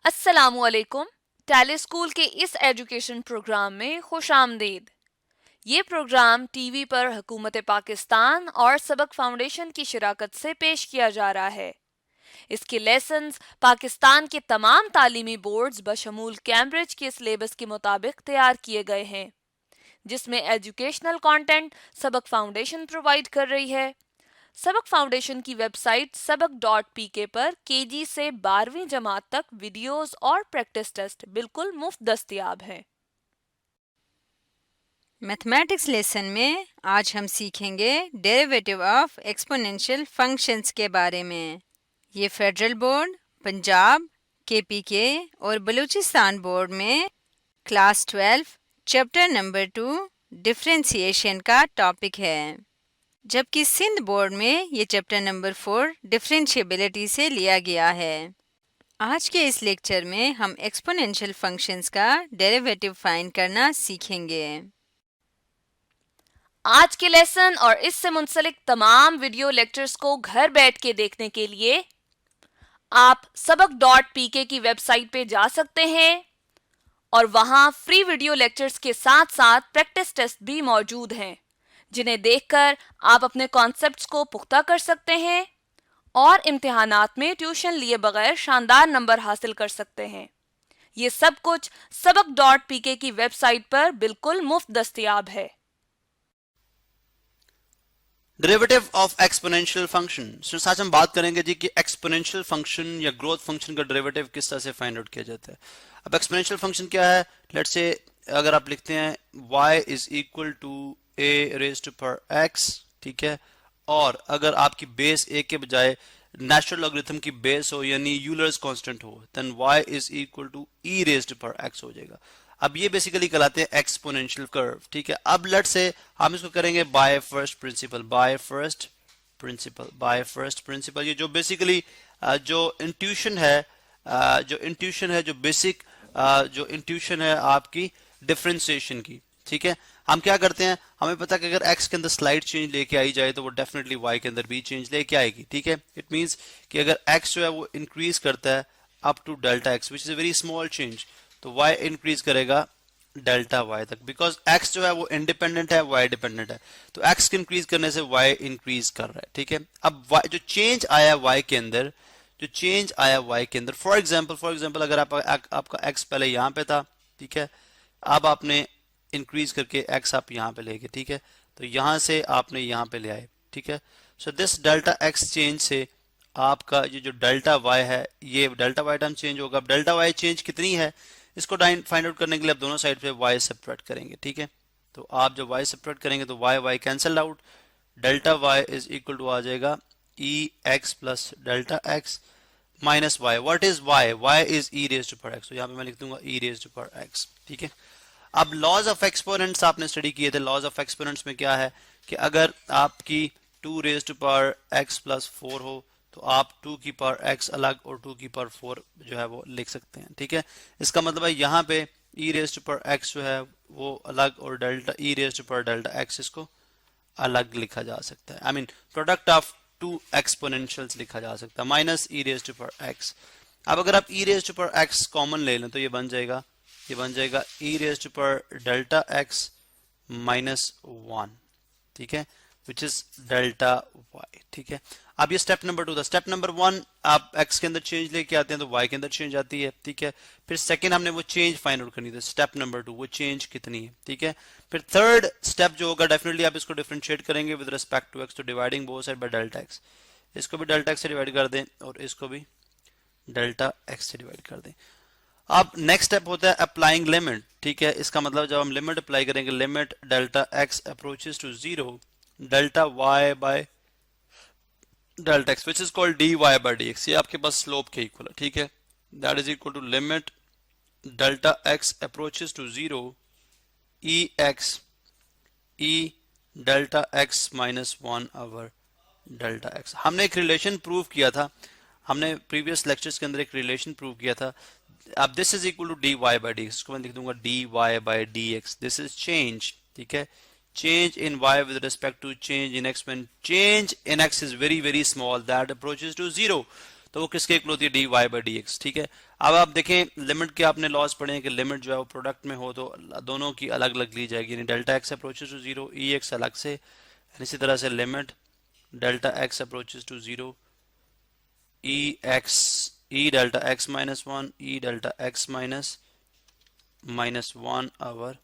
अस्सलामुअलैकुम। Tally school के इस एजुकेशन प्रोग्राम में खुश आमदीद। ये प्रोग्राम टीवी पर हुकूमत पाकिस्तान और सबक फाउंडेशन की शिराकत से पेश किया जा रहा है। इसके लेसन्स पाकिस्तान के तमाम तालीमी बोर्ड्स बशमूल कैम्ब्रिज के सिलेबस के मुताबिक तैयार किए गए हैं, जिसमें एजुकेशनल कंटेंट सबक फाउंडेशन प्रोवाइड कर रही है। सबक फाउंडेशन की वेबसाइट सबक.pk पर केजी से 12वीं जमात तक वीडियोस और प्रैक्टिस टेस्ट बिल्कुल मुफ्त दस्तयाब हैं। मैथमेटिक्स लेसन में आज हम सीखेंगे डेरिवेटिव ऑफ एक्सपोनेंशियल फंक्शंस के बारे में। ये फेडरल बोर्ड, पंजाब, केपीके और बलूचिस्तान बोर्ड में क्लास 12 चैप्टर नंबर 2 डिफरेंशिएशन का टॉपिक है, जबकि सिंध बोर्ड में ये चैप्टर नंबर 4 डिफरेंशिएबिलिटी से लिया गया है। आज के इस लेक्चर में हम एक्सपोनेंशियल फंक्शंस का डेरिवेटिव फाइंड करना सीखेंगे। आज के लेसन और इससे मुंसलिक तमाम वीडियो लेक्चर्स को घर बैठ के देखने के लिए आप सबक.pk की वेबसाइट पे जा सकते हैं और वहां फ्री वीडियो लेक्चर्स के साथ साथ प्रैक्टिस टेस्ट भी मौजूद हैं, जिन्हें देखकर आप अपने कॉन्सेप्ट्स को पुख्ता कर सकते हैं और इम्तिहानात में ट्यूशन लिए बगैर शानदार नंबर हासिल कर सकते हैं। ये सब कुछ सबक.pk की वेबसाइट पर बिल्कुल मुफ्त दस्तयाब है। Derivative of exponential function. आज हम बात करेंगे जी कि एक्सपोनेंशियल फंक्शन या ग्रोथ फंक्शन का डेरिवेटिव किस तरह से फाइंड आउट किया जाता है। अब एक्सपोनेंशियल फंक्शन क्या है? लेट्स से अगर आप लिखते हैं y is equal to a raise to power x, ठीक है, और अगर आपकी बेस a के बजाय नेचुरल लॉगरिथम की बेस हो यानी यूलर्स कांस्टेंट हो, then y is equal to e raise to power x हो जाएगा। अब ये बेसिकली कहलाते हैं एक्सपोनेंशियल कर्व, ठीक है। अब लेट्स से हम इसको करेंगे by first principle, by first principle. ये जो बेसिकली जो इंट्यूशन है, जो बेसिक जो इंट्यूशन है आपकी डिफरेंशिएशन की, ठीक है। हम क्या करते हैं, हमें पता है कि अगर x के अंदर स्लाइड चेंज लेके आई जाए तो वो डेफिनेटली y के अंदर भी चेंज लेके आएगी, ठीक है। इट मींस कि अगर x जो है वो इंक्रीज करता है up to delta x which is a very small change, तो y इंक्रीज करेगा डेल्टा y तक, बिकॉज x जो है वो इंडिपेंडेंट है, y डिपेंडेंट है, तो x के इंक्रीज करने से y इंक्रीज कर रहा है, ठीक है। अब जो चेंज आया y के अंदर, फॉर एग्जांपल अगर आपका x पहले यहाँ पे था, ठीक है, अब आपने इंक्रीज करके x आप यहाँ पे ले गए, ठीक है, तो यहाँ से आपने यहाँ पे ले आए, ठीक है। So this delta x change से आपका ये जो डेल्टा y है, ये डेल्टा y टर्म चेंज होगा। अब डेल्टा y चेंज कितनी है इसको फाइंड आउट करने के लिए आप दोनों साइड पे y सेपरेट करेंगे, ठीक है। तो आप जब y सेपरेट करेंगे तो y cancel out, delta y is equal to आ जाएगा e x plus delta x minus y। What is y is e raise to power x, तो यहाँ पे मैं लिख दूंगा e raise to power x, ठीक है। अब लॉज ऑफ एक्सपोनेंट्स आपने स्टडी किए थे। लॉज ऑफ एक्सपोनेंट्स में क्या है कि अगर आपकी 2 raise to power x plus 4 हो तो आप 2 की पावर x अलग और 2 की पावर 4 जो है वो लिख सकते हैं, ठीक है। इसका मतलब है यहाँ पे e raise to power x जो है वो अलग और delta e raise to power delta x इसको अलग लिखा जा सकता है। I mean product of 2 exponentials लिखा जा सकता है, minus e raise to power x। अब अगर आप e raise to power x common ले लें तो ये बन जाएगा e raise to power delta x minus 1, ठीक है, विच इज डेल्टा y, ठीक है। अब ये स्टेप नंबर 2 था। स्टेप नंबर 1 आप x के अंदर चेंज लेके आते हैं तो y के अंदर चेंज आती है, ठीक है। फिर सेकंड हमने वो चेंज फाइंड आउट करनी थी, स्टेप नंबर 2 वो चेंज कितनी है, ठीक है। फिर थर्ड स्टेप जो होगा डेफिनेटली आप इसको डिफरेंशिएट करेंगे विद रिस्पेक्ट टू x, तो dividing both side by delta x। इसको भी डेल्टा x से डिवाइड कर दें और इसको भी डेल्टा x से डिवाइड कर दें। अब नेक्स्ट स्टेप होता है अप्लाइंग लिमिट, ठीक है। इसका मतलब जब हम लिमिट अप्लाई करेंगे, limit delta x approaches to 0 delta y by delta x which is called dy by dx, ये आपके पास स्लोप के इक्वल है, ठीक है। That is equal to limit delta x approaches to 0 e delta x minus 1 over delta x। हमने एक relation prove किया था, हमने प्रीवियस लेक्चर्स के अंदर एक रिलेशन प्रूव किया था। अब this is equal to dy by dx, इसको मैं लिख दूंगा dy by dx। This is change, ठीक है, change in y with respect to change in x when change in x is very very small that approaches to 0, तो वो किसके equal होती है, d Y by D x. ठीक है, अब आप देखें लिमिट के आपने लॉज पढ़े हैं कि लिमिट जो है वो प्रोडक्ट में हो तो दोनों की अलग अलग ली जाएगी, यानी delta x approaches to zero, e x अलग से, इसी तरह से limit delta x approaches to zero, e x, e delta x minus one, e delta x minus one over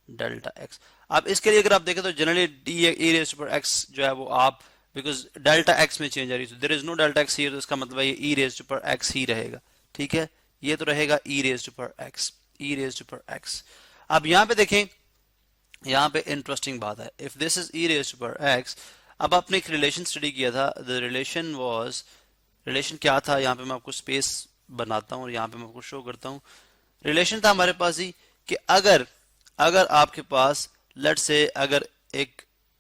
delta x. अब इसके लिए अगर आप देखें तो generally d e raise to power x जो है वो आप, बिकॉज डेल्टा एक्स में चेंज आ रही है, there is no delta x here, तो इसका मतलब है ये E raise to power X ही रहेगा। ठीक है, ये तो रहेगा E raise to power X, E raise to power X. अब यहाँ पे देखें, यहाँ पे इंटरेस्टिंग बात है, if this is E raise to power X, अब आपने एक रिलेशन स्टडी किया था, द रिलेशन वाज, रिलेशन क्या था, यहाँ पे मैं आपको स्पेस बनाता हूँ और यहाँ पे मैं आपको शो करता हूँ। रिलेशन था हमारे पास ही कि अगर आपके पास लेट से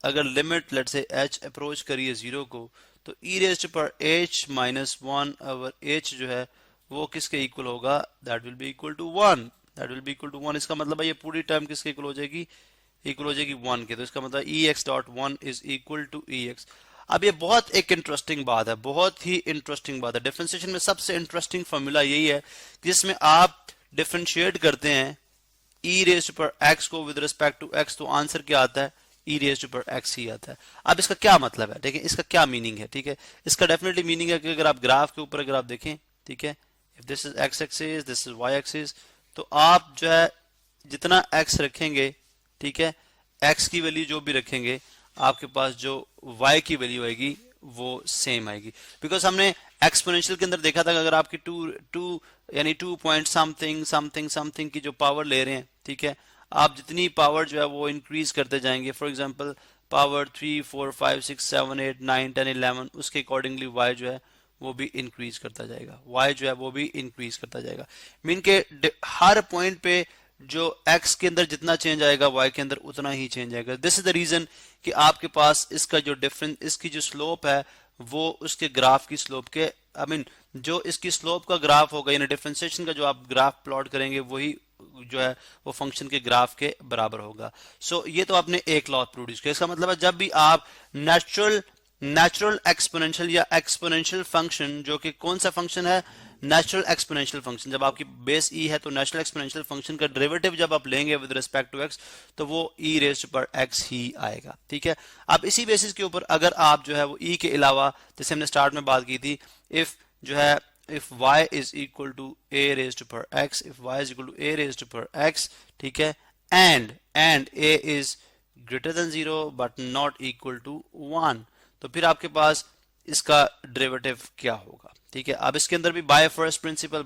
अगर limit let's say h approach करिए जीरो को, तो e raise to power h minus one over h जो है वो किसके इक्वल होगा, that will be equal to one, that will be equal to one. इसका मतलब है ये पूरी टर्म किसके इक्वल हो जाएगी, इक्वल हो जाएगी वन के, तो इसका मतलब E X dot one is equal to E X. अब ये बहुत एक इंटरेस्टिंग बात है, बहुत ही इंटरेस्टिंग बात है। डिफरेंशिएशन में सबसे इंटरेस्टिंग फॉर्मूला यही है जिसमें आप डिफरेंशिएट करते हैं ई रेज टू पावर एक्स को विद रिस्पेक्ट टू एक्स, तो आंसर क्या आता है, ई रेज टू पावर एक्स ही आता है। अब इसका क्या मतलब है, देखिए इसका क्या मीनिंग है। ठीक है, इसका डेफिनेटली मीनिंग है कि अगर आप ग्राफ के ऊपर अगर आप देखें, ठीक है, if this is x axis, this is y axis, तो आप जो है जितना एक्स रखेंगे, ठीक है, एक्स की वैल्यू जो भी रखेंगे, आपके पास जो वाई की वैल्यू आएगी वो सेम आएगी। बिकॉज हमने एक्सपोनेंशियल के अंदर देखा था कि अगर आपकी टू यानी 2 पॉइंट समथिंग समथिंग समथिंग की जो पावर ले रहे हैं, ठीक है, आप जितनी पावर जो है वो इंक्रीज करते जाएंगे, फॉर एग्जांपल पावर 3 4 5 6 7 8 9 10 11, उसके अकॉर्डिंगली वाई जो है वो भी इंक्रीज करता जाएगा, वाई जो है वो भी इंक्रीज करता जाएगा। मीन के हर पॉइंट पे जो x के अंदर जितना चेंज आएगा y के अंदर उतना ही चेंज आएगा। दिस इज द रीजन कि आपके पास इसका जो डिफरेंस, इसकी जो स्लोप है वो उसके ग्राफ की स्लोप के जो इसकी स्लोप का ग्राफ होगा, यानी डिफरेंशिएशन का जो आप ग्राफ प्लॉट करेंगे वही जो है वो फंक्शन के ग्राफ के बराबर होगा। सो ये तो आपने एक लॉ प्रोड्यूस किया। इसका मतलब है जब भी आप नेचुरल एक्सपोनेंशियल या एक्सपोनेंशियल फंक्शन, जो कि कौन सा फंक्शन है, नेचुरल एक्सपोनेंशियल फंक्शन, जब आपकी बेस ई है तो नेचुरल एक्सपोनेंशियल फंक्शन का डेरिवेटिव जब आप लेंगे विद रिस्पेक्ट टू एक्स तो वो ई रेज टू पावर एक्स ही आएगा। ठीक है, अब इसी बेसिस के ऊपर अगर आप जो है वो ई के अलावा, जैसे हमने स्टार्ट में बात की थी, इफ जो है if y is equal to a raised to power x, if y is equal to a raised to power x, ठीक है, and a is greater than 0 but not equal to 1, तो फिर आपके पास इसका डेरिवेटिव क्या होगा। ठीक है, अब इसके अंदर भी बाय फर्स्ट प्रिंसिपल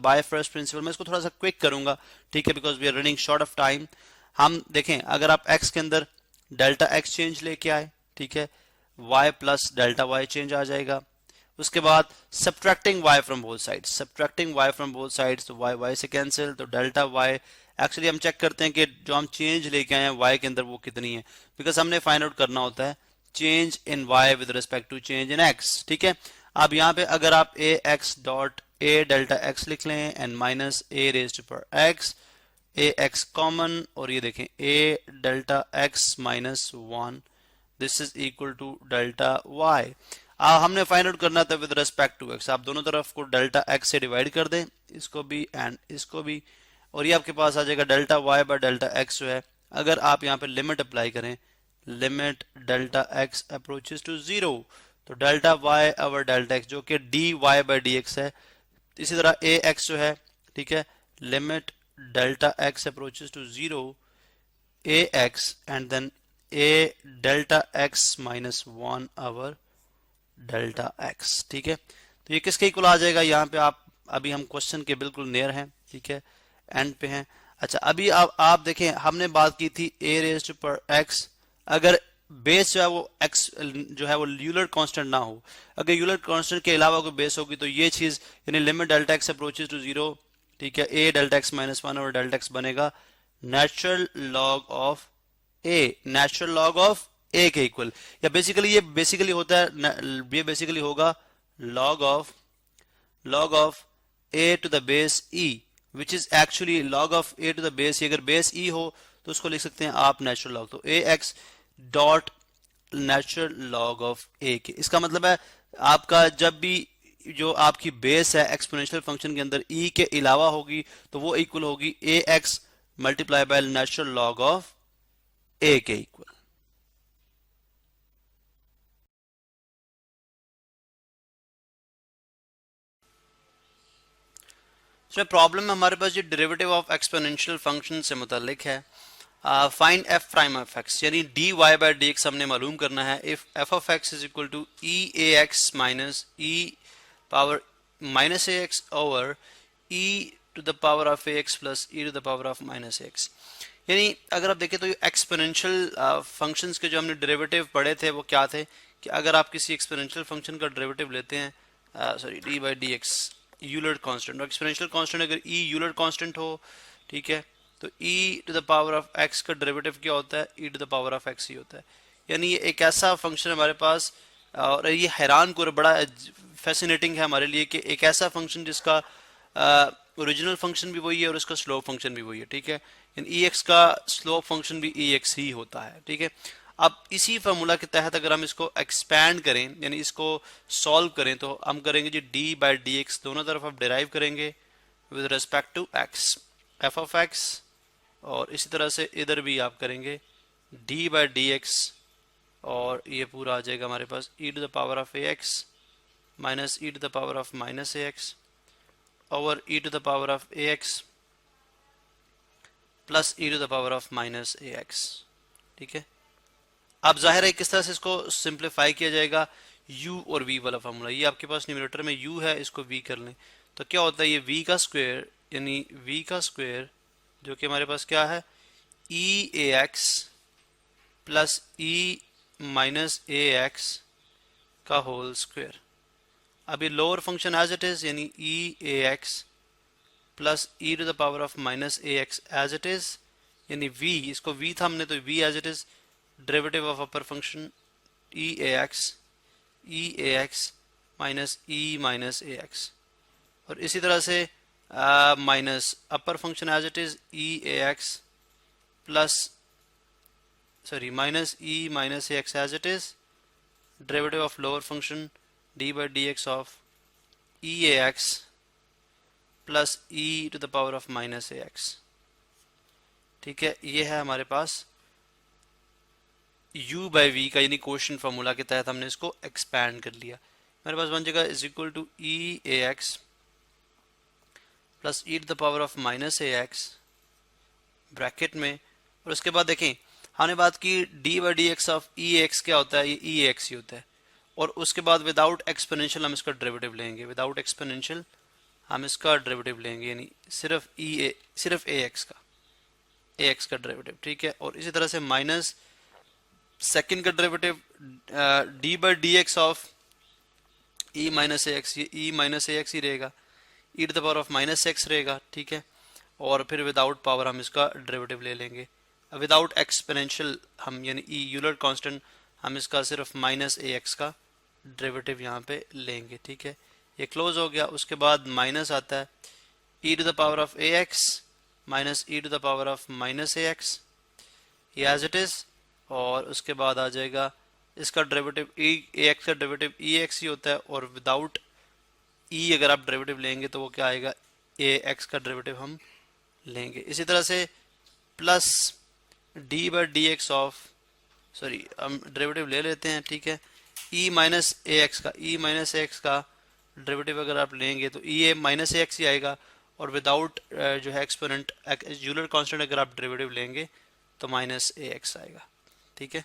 मैं इसको थोड़ा सा क्विक करूंगा, ठीक है, because we are running short of time. हम देखें अगर आप x के अंदर डेल्टा x चेंज लेके आए, ठीक है, y plus delta y change आ जाएगा। उसके बाद subtracting y from both sides, तो y से कैंसिल, तो डेल्टा y एक्चुअली हम चेक करते हैं कि जो हम चेंज लेके आए हैं y के अंदर वो कितनी है, बिकॉज हमने फाइंड आउट करना होता है change in y with respect to change in x। ठीक है, अब यहाँ पे अगर आप a x dot a delta x लिख लें and minus a raise to power x, a x common, और ये देखें a delta x minus 1, this is equal to delta y। हमने फाइंड आउट करना था विद रिस्पेक्ट टू x, आप दोनों तरफ को डेल्टा x से डिवाइड कर दें, इसको भी एंड इसको भी, और ये आपके पास आ जाएगा delta y by delta x जो है। अगर आप यहाँ पे लिमिट अप्लाई करें, limit delta x approaches to 0, तो delta y over delta x जो कि dy बाय dx है। इसी तरह ax जो है, ठीक है, limit delta x approaches to 0 ax and then a delta x minus 1 over delta x. ठीक है, तो ये किसके इक्वल आ जाएगा, यहाँ पे आप अभी हम क्वेश्चन के बिल्कुल नियर हैं, ठीक है, एंड पे हैं। अच्छा, अभी आप देखें हमने बात की थी a raise to power x, अगर बेस जो है वो x जो है वो यूलर कांस्टेंट ना हो, अगर यूलर कांस्टेंट के अलावा कोई बेस होगी तो ये चीज यानी limit delta x approaches to 0, ठीक है, a डेल्टा x माइनस 1 और डेल्टा x बनेगा नेचुरल लॉग ऑफ a के इक्वल, या बेसिकली ये बेसिकली होता है, ये बेसिकली होगा log of a to the base e, which is actually log of a to the base e। अगर बेस e हो तो उसको लिख सकते हैं आप नेचुरल लॉग, तो ax dot natural log of a के। इसका मतलब है आपका जब भी जो आपकी बेस है एक्सपोनेंशियल फंक्शन के अंदर e के अलावा होगी तो वो इक्वल होगी ax multiply by natural log of a के इक्वल। इसमें प्रॉब्लम में हमारे पास ये डेरिवेटिव ऑफ एक्सपोनेंशियल फंक्शन से मुतालिक है। Find F prime of X, यानी D Y by D X हमने मालूम करना है। If F of X is equal to E A x minus E power minus A x over E to the power of A x plus E to the power of minus A X, यानी अगर आप देखें तो ये exponential functions के जो हमने derivative पढ़े थे वो क्या थे कि अगर आप किसी एक्सपोनेंशियल फंक्शन का डेरिवेटिव लेते हैं, sorry d by D x Euler constant, और एक्सपोनेंशियल कांस्टेंट अगर ई यूलर कांस्टेंट हो, ठीक है, तो e to the power of x का डेरिवेटिव क्या होता है, e to the power of x ही होता है। यानी ये एक ऐसा फंक्शन हमारे पास, और ये हैरान को बड़ा फैसिनेटिंग है हमारे लिए कि एक ऐसा फंक्शन जिसका ओरिजिनल फंक्शन भी वही है और उसका स्लोप फंक्शन भी वही है, ठीक है, यानी ex का स्लोप फंक्शन भी ex ही होता है, ठीक है। अब इसी फार्मूला के तहत अगर हम इसको एक्सपैंड करें यानी इसको सॉल्व करें तो हम करेंगे जी d बाई डी एक्स, दोनों तरफ आप डिराइव करेंगे with respect to x, f of x, और इसी तरह से इधर भी आप करेंगे d बाई डी एक्स, और ये पूरा आ जाएगा हमारे पास e to the power of A x minus E to the power of minus A x over e to the power of A x plus e to the power of minus A x, ठीक है। अब जाहिर है किस तरह से इसको simplify किया जाएगा, u और v वाला फार्मूला, ये आपके पास न्यूमरेटर में u है, इसको v कर लें तो क्या होता है, ये v का स्क्वायर यानी v का स्क्वायर जो कि हमारे पास क्या है e a x plus e minus A x का होल स्क्वायर। अभी lower function as it is यानी e a x plus e to the power of minus A x as it is, यानी v, इसको v था हमने तो v as it is, derivative of upper function e a x minus e minus A x, और इसी तरह से minus upper function as it is e a x plus sorry minus e minus A x as it is, derivative of lower function d by D x of e a x plus e to the power of minus A x, ठीक है। ये है हमारे पास u by we का यानी quotient formula के तहत हमने इसको एक्सपैंड कर लिया। मेरे पास बन जाएगा is equal to e a x plus E to the power of minus A x bracket में, और उसके बाद देखें हमने बात की d by D x of e x क्या होता है, ये ई एक्स ही होता है, और उसके बाद विदाउट एक्सपोनेंशियल हम इसका डेरिवेटिव लेंगे, विदाउट एक्सपोनेंशियल हम इसका डेरिवेटिव लेंगे यानी सिर्फ ए एक्स का डेरिवेटिव, ठीक है। और इसी तरह से माइनस सेकेंड का derivative d by D x of e minus A x, ये e माइनस ए एक्स ही रहेगा, e to the power of minus x रहेगा, ठीक है। और फिर विदाउट पावर हम इसका डेरिवेटिव ले लेंगे, विदाउट एक्सपोनेंशियल हम यानी e यूलर कांस्टेंट हम इसका सिर्फ माइनस ए एक्स का डेरिवेटिव यहाँ पे लेंगे, ठीक है। ये क्लोज हो गया। उसके बाद माइनस आता है e to the power of A x minus E to the power of minus A x, ये एज इट इज, और उसके बाद आ जाएगा इसका डेरिवेटिव ए एक्स का डेरिवेटिव ई एक्स ही होता है, और विदाउट ई अगर आप डेरिवेटिव लेंगे तो वो क्या आएगा, ए एक्स का डेरिवेटिव हम लेंगे। इसी तरह से plus D by D x of sorry हम डेरिवेटिव ले लेते हैं, ठीक है, ई माइनस ए एक्स का डेरिवेटिव अगर आप लेंगे तो ई ए माइनस ए एक्स ही आएगा, और विदाउट जो है एक्सपोनेंट यूलर कांस्टेंट अगर आप डेरिवेटिव लेंगे तो माइनस ए एक्स आएगा, ठीक है।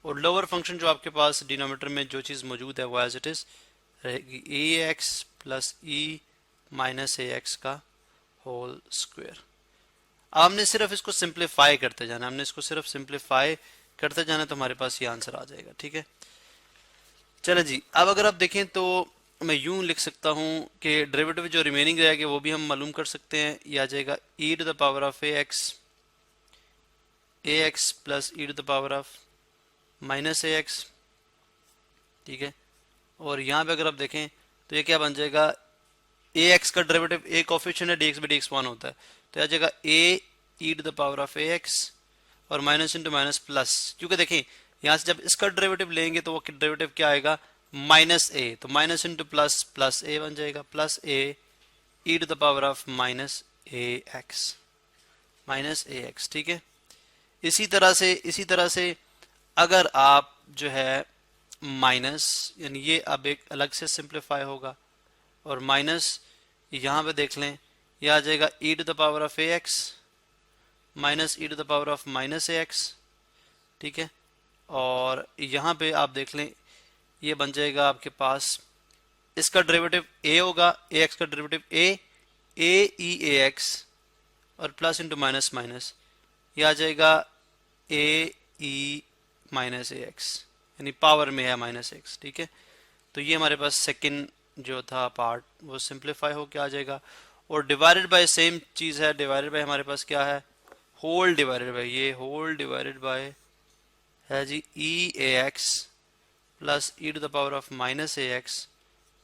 और लोअर फंक्शन जो आपके पास डिनोमिनेटर में जो चीज़ मौजूद है वो एज इट इज रहेगी ए एक्स प्लस ई माइनस ए एक्स का होल स्क्वायर। अब हमने सिर्फ इसको सिंप्लीफाई करते जाना, तो हमारे पास ये आंसर आ जाएगा, ठीक है। चलो जी, अब अगर आप देखें तो मैं यूं लिख सकता हूं कि डेरिवेटिव जो रिमेनिंग रहेगा वो भी हम मालूम कर सकते हैं। ये आ जाएगा e to the power of A x plus E to the power of minus A x, ठीक है। और यहाँ पे अगर आप देखें तो ये क्या बन जाएगा, ए एक्स का डेरिवेटिव ए कोफिशिएंट है, D X by D X 1 होता है, तो आ जाएगा A E to the power of A x और माइनस इंटू माइनस प्लस, क्योंकि देखें यहाँ से जब इसका डेरिवेटिव लेंगे तो वो डेरिवेटिव क्या आएगा, माइनस ए, तो minus into plus, plus a बन जाएगा, plus a E to the power of minus A x, minus A x. ठीक है, इसी तरह से अगर आप जो है माइनस, यानी ये अब एक अलग से सिंप्लीफाई होगा, और माइनस यहाँ पे देख लें, ये आ जाएगा E to the power of A x minus E to the power of minus A x. ठीक है, और यहाँ पे आप देख लें, ये बन जाएगा आपके पास, इसका डेरिवेटिव ए होगा, ए एक्स का डेरिवेटिव ए ई ए एक्स, और प्लस इंटू माइनस माइनस, ये आ जाएगा A E minus A X, यानी पावर में है माइनस एक्स। ठीक है, तो ये हमारे पास सेकंड जो था पार्ट वो सिंप्लीफाई होके आ जाएगा, और डिवाइडेड बाय सेम चीज़ है, डिवाइडेड बाय हमारे पास क्या है, होल डिवाइडेड बाय, ये होल डिवाइडेड बाय है जी E A x plus E to the power of minus A x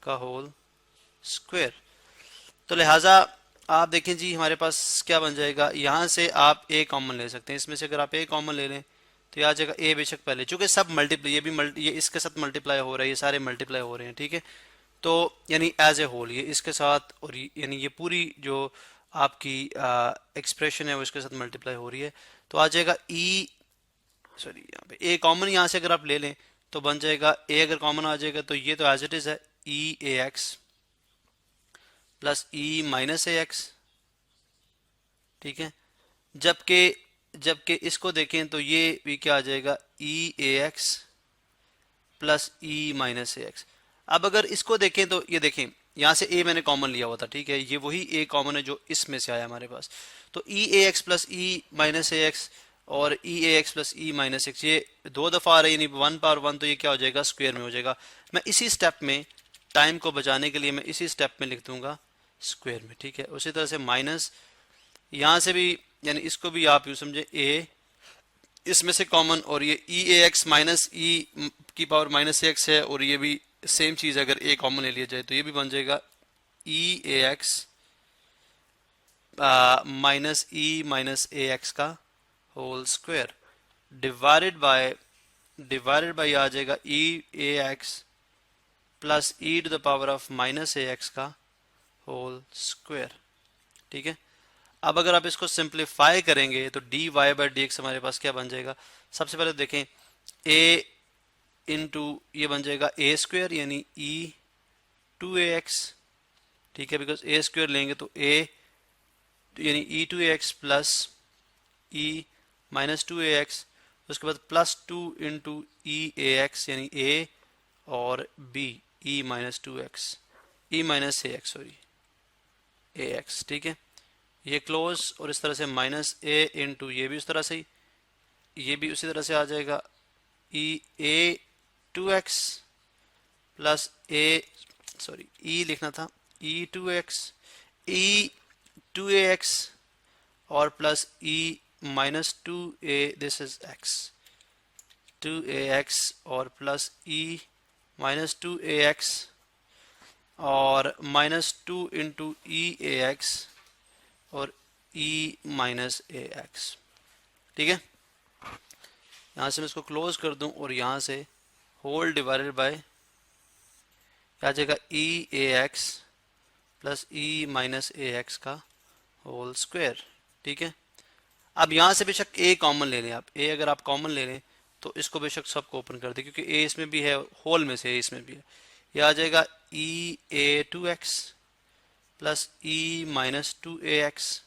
का होल स्क्वायर। तो लिहाजा आप देखें जी हमारे पास क्या बन जाएगा, यहाँ से आप ए कॉमन ले सकते हैं, इसमें से अगर आप ए कॉमन ले लें तो ये आ जाएगा ए बेशक पहले, चूंकि सब मल्टीप्लाई, ये भी ये इसके साथ मल्टीप्लाई हो रहा है, ये सारे मल्टीप्लाई हो रहे हैं। ठीक है, तो यानी एज ए होल ये इसके साथ, और यानी ये पूरी जो आपकी एक्सप्रेशन है वो इसके साथ मल्टीप्लाई हो रही है, तो आ जाएगा ई, सॉरी यहाँ पे ए कॉमन यहाँ से अगर आप ले लें तो बन जाएगा, ए अगर कॉमन आ जाएगा तो ये तो एज इट इज है ई ए एक्स प्लस ई माइनस ए एक्स। ठीक है, जबकि इसको देखें तो ये भी क्या आ जाएगा, ई ए एक्स प्लस ई माइनस ए एक्स। अब अगर इसको देखें तो ये देखें, यहाँ से ए मैंने कॉमन लिया हुआ था। ठीक है, ये वही ए कॉमन है जो इसमें से आया हमारे पास, तो ई ए एक्स प्लस ई माइनस ए एक्स और ई ए x plus E minus x, ये दो दफ़ा आ रहा है, यानी वन पावर वन, तो ये क्या हो जाएगा, स्क्वायर में हो जाएगा। मैं इसी स्टेप में, टाइम को बचाने के लिए मैं इसी स्टेप में लिख दूंगा स्क्वायर में। ठीक है, उसी तरह से माइनस यहाँ से भी, यानी इसको भी आप यूँ समझे ए इसमें से कॉमन, और ये ई ए एक्स माइनस ई की पावर माइनस ए एक्स है, और ये भी सेम चीज़, अगर ए कॉमन ले लिया जाए तो ये भी बन जाएगा ई ए एक्स माइनस ई माइनस ए एक्स का होल स्क्वायर, डिवाइडेड बाय आ जाएगा ई ए x plus E to the power of minus A x का होल स्क्वायर। ठीक है, अब अगर आप इसको सिंप्लीफाई करेंगे तो D Y by D X हमारे पास क्या बन जाएगा, सबसे पहले देखें ए इंटू ये बन जाएगा ए स्क्वायर, यानी ई टू ए एक्स। ठीक है, बिकॉज ए स्क्वायर लेंगे तो ए यानी ई टू ए एक्स प्लस ई माइनस टू ए एक्स, उसके बाद प्लस टू इंटू ई ए एक्स, यानी ए और B E minus two X, E minus A X, sorry A x. ठीक है, ये क्लोज, और इस तरह से माइनस ए इंटू ये भी उस तरह से ही, ये भी उसी तरह से आ जाएगा ई a two x plus a, sorry e लिखना था, ई टू ए एक्स और plus E minus two a, this is x, two A x और प्लस ई माइनस टू ए एक्स और माइनस टू इंटू ई ए एक्स और ई माइनस ए x. ठीक है, यहाँ से मैं इसको क्लोज कर दूं और यहाँ से होल डिवाइडेड बाय आ जाएगा ई ए एक्स प्लस ई माइनस ए एक्स का होल स्क्वायर। ठीक है, अब यहाँ से बेशक ए कॉमन ले लें आप, ए अगर आप कॉमन ले लें तो इसको बेशक सबको ओपन कर दें, क्योंकि ए इसमें भी है, होल में से ए इसमें भी है, ये आ जाएगा ई a two x plus E minus two A x,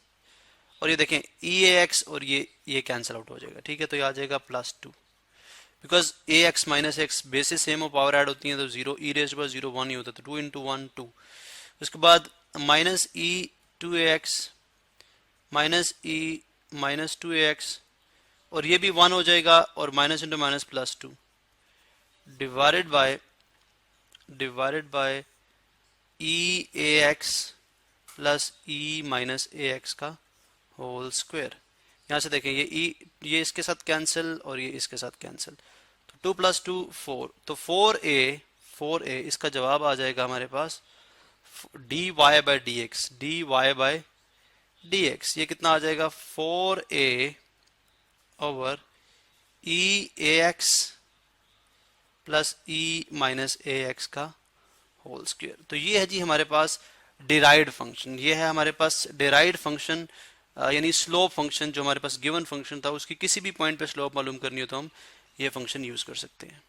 और ये देखें ई ए एक्स और ये कैंसिल आउट हो जाएगा। ठीक है, तो ये आ जाएगा plus two, because a x minus x basis same हो, पावर ऐड होती है तो जीरो, ई रेज़ पर जीरो वन ही होता है, तो टू इंटू वन टू, उसके बाद माइनस ई टू ए एक्स माइनस ई माइनस टू ए एक्स, और ये भी वन हो जाएगा, और minus into minus plus two, divided by e A x plus E minus A x का होल स्क्वायर। यहाँ से देखें ये इसके साथ कैंसिल और ये इसके साथ कैंसिल, तो टू प्लस टू फोर, तो फोर ए इसका जवाब आ जाएगा हमारे पास d Y by D x, d Y by D x, ये कितना आ जाएगा four a over e A x plus E minus A x का होल स्क्वायर। तो ये है जी हमारे पास डिराइव्ड फंक्शन, ये है हमारे पास डिराइव्ड फंक्शन, यानी स्लोप फंक्शन जो हमारे पास गिवन फंक्शन था उसकी किसी भी पॉइंट पे स्लोप मालूम करनी हो तो हम ये फंक्शन यूज कर सकते हैं।